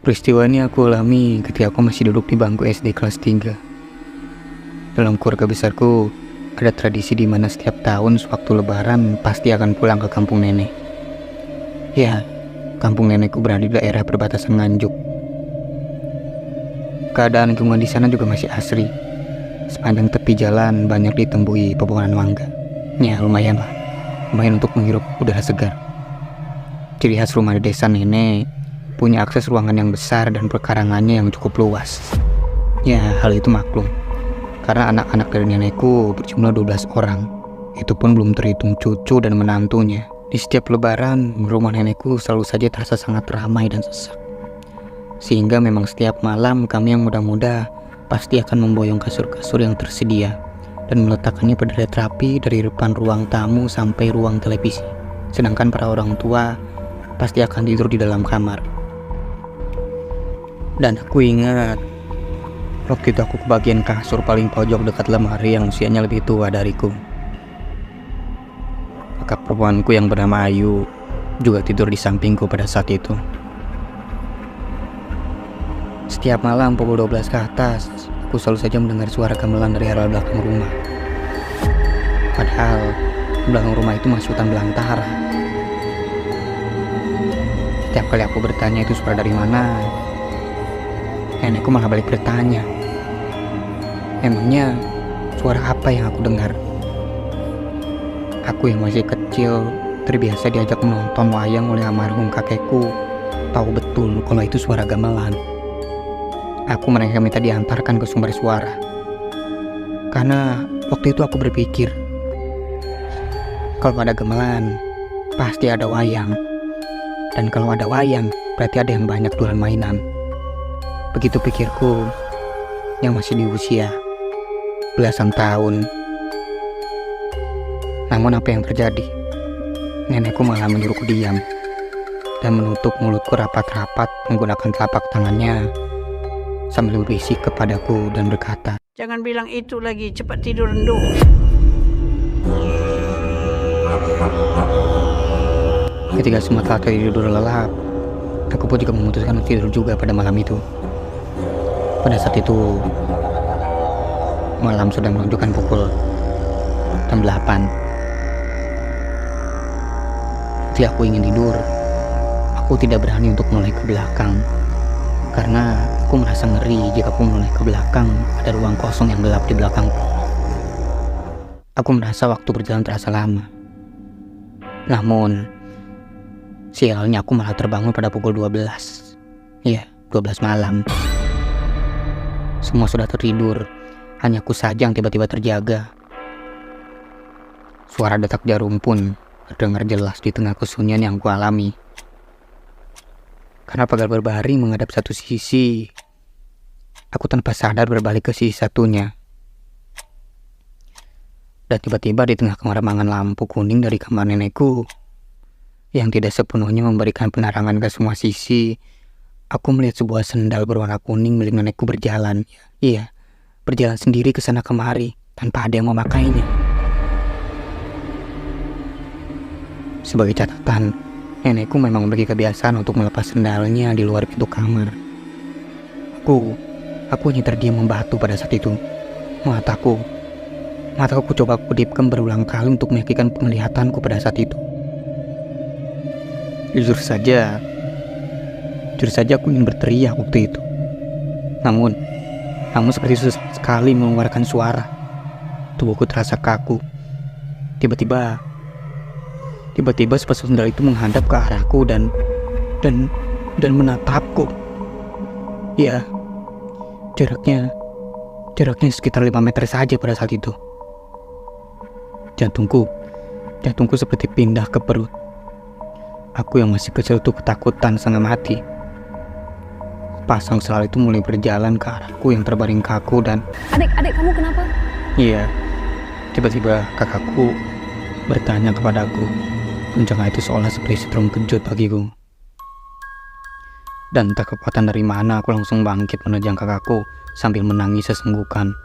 Peristiwa ini aku alami ketika aku masih duduk di bangku SD kelas 3. Dalam keluarga besarku, ada tradisi di mana setiap tahun sewaktu lebaran pasti akan pulang ke kampung nenek. Ya, kampung nenekku berada di daerah perbatasan Nganjuk. Keadaan lingkungan di sana juga masih asri. Sepanjang tepi jalan banyak ditembui pepohonan mangga. Ya, lumayan lah. Lumayan untuk menghirup udara segar. Ciri khas rumah di desa nenek punya akses ruangan yang besar dan perkarangannya yang cukup luas. Ya, hal itu maklum. Karena anak-anak dari nenekku berjumlah 12 orang. Itu pun belum terhitung cucu dan menantunya. Di setiap lebaran, rumah nenekku selalu saja terasa sangat ramai dan sesak. Sehingga memang setiap malam kami yang muda-muda pasti akan memboyong kasur-kasur yang tersedia dan meletakkannya pada rapi dari depan ruang tamu sampai ruang televisi. Sedangkan para orang tua pasti akan tidur di dalam kamar. Dan aku ingat waktu itu aku kebagian kasur paling pojok dekat lemari yang usianya lebih tua dariku. Kakak perempuanku yang bernama Ayu juga tidur di sampingku pada saat itu. Setiap malam pukul 12 ke atas, aku selalu saja mendengar suara gamelan dari arah belakang rumah. Padahal belakang rumah itu masih hutan belantara. Setiap kali aku bertanya itu suara dari mana, nenekku malah balik bertanya, emangnya suara apa yang aku dengar? Aku yang masih kecil, terbiasa diajak menonton wayang oleh almarhum kakekku, tahu betul kalau itu suara gamelan. Aku mereka minta diantarkan ke sumber suara. Karena waktu itu aku berpikir, kalau ada gamelan, pasti ada wayang. Dan kalau ada wayang, berarti ada yang banyak jualan mainan. Begitu pikirku yang masih di usia belasan tahun. Namun apa yang terjadi? Nenekku malah menyuruhku diam dan menutup mulutku rapat-rapat menggunakan telapak tangannya sambil berbisik kepadaku dan berkata, "Jangan bilang itu lagi, cepat tidur Endo." Ketika semua telah tidur lelap, aku pun juga memutuskan untuk tidur juga pada malam itu. Pada saat itu, malam sudah menunjukkan pukul jam 8. Ketika aku ingin tidur, aku tidak berani untuk menoleh ke belakang. Karena aku merasa ngeri jika aku menoleh ke belakang, ada ruang kosong yang gelap di belakangku. Aku merasa waktu berjalan terasa lama. Namun, sialnya aku malah terbangun pada pukul 12. Ya, 12 malam. Semua sudah tertidur, hanya aku saja yang tiba-tiba terjaga. Suara detak jarum pun terdengar jelas di tengah kesunyian yang aku alami. Karena pagar berbaring menghadap satu sisi, aku tanpa sadar berbalik ke sisi satunya. Dan tiba-tiba di tengah kemaramangan lampu kuning dari kamar nenekku, yang tidak sepenuhnya memberikan penerangan ke semua sisi, aku melihat sebuah sendal berwarna kuning milik nenekku berjalan. Iya, berjalan sendiri ke sana kemari tanpa ada yang memakainya. Sebagai catatan, nenekku memang memiliki kebiasaan untuk melepas sendalnya di luar pintu kamar. Aku hanya terdiam membatu pada saat itu. Mataku coba kudipkan berulang kali untuk meyakinkan penglihatanku pada saat itu. Jujur saja aku ingin berteriak waktu itu. Namun seperti susah sekali mengeluarkan suara. Tubuhku terasa kaku. Tiba-tiba sepasang sendal itu menghadap ke arahku dan menatapku. Ya, jaraknya sekitar 5 meter saja pada saat itu. Jantungku seperti pindah ke perut. Aku yang masih kecil tuh ketakutan setengah mati. Pasang sendal itu mulai berjalan ke arahku yang terbaring kaku dan... Adik, kamu kenapa? Iya, tiba-tiba kakakku bertanya kepadaku. Guncangan itu seolah seperti setrum kejut bagiku. Dan entah kekuatan dari mana aku langsung bangkit menerjang kakakku sambil menangis sesenggukan.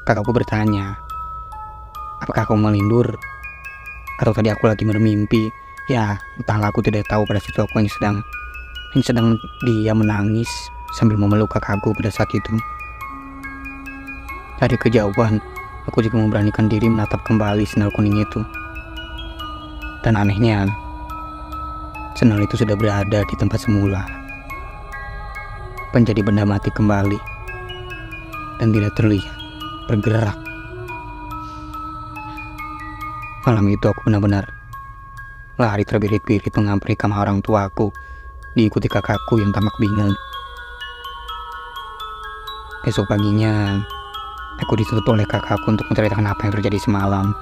Kakakku bertanya, apakah aku melindur? Atau tadi aku lagi bermimpi Ya, entahlah, aku tidak tahu pada situ aku sedang dia menangis sambil memeluk kakakku pada saat itu. Dari kejauhan, aku juga memberanikan diri menatap kembali sendal kuning itu. Dan anehnya, sendal itu sudah berada di tempat semula, menjadi benda mati kembali, dan tidak terlihat bergerak. Malam itu aku benar-benar lari terbirit-birit menghampiri kamar orang tuaku, diikuti kakakku yang tampak bingung. Besok paginya, aku dituntut oleh kakakku untuk menceritakan apa yang terjadi semalam.